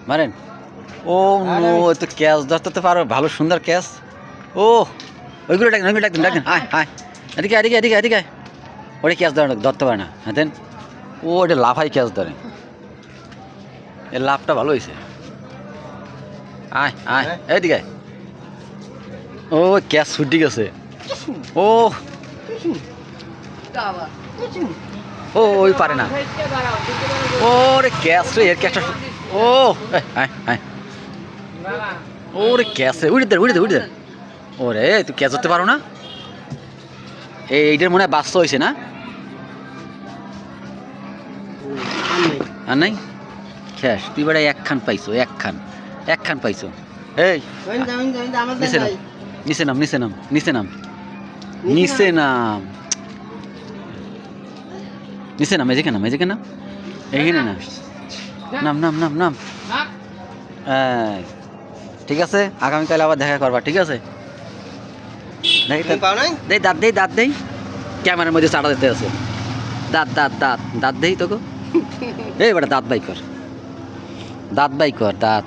মারেন। ও নো, তো ক্যাচ ধরতে পারো, ভালো সুন্দর ক্যাচ। ও ওইগুলো ডাকেন, ওইগুলো ডাকতেন ডাকেন। আয় আয়, এদিকে এদিকে এদিকে এদিকে। ওটা ক্যাচ ধরতে পারে না, হ্যাঁ দেন। ও ওটা লাফাই ক্যাচ ধরে, এর লাভটা ভালো হয়েছে। আয় আয় এইদিকে। ও ক্যাচ ছুটি গেছে। ও ও ওই পারে না। ওরে ক্যাচ রে, এর ক্যাচটা। ও আয় আয়। ওরে ক্যাচ রে, উড়ে দে উড়ে দে উড়ে দে। ওরে তুই ক্যাচ ধরতে পারো না। এইটার মনে হয় বাস্তব হয়েছে না? আর নাই খ্যাস, তুই বেড়া একখান পাইছো, একখান পাইছো। এই নিচে নাম, নিচে নাম, নিচে নাম, নিচে নাম, নিচে নাম, নিচে নাম, এদিকে নাম, এদিকে নাম, এইখানে না, নাম নাম নাম নাম। ঠিক আছে, আগামীকাল আবার দেখা করবা, ঠিক আছে? দেই দাঁত, দেই দাঁত, দেই ক্যামেরার মধ্যে চাটা দিতে আছে। দাঁত দাঁত দাঁত দাঁত দেই তোকে। এই বেটা দাঁত বাই কর, দাঁত বাই কর, দাঁত।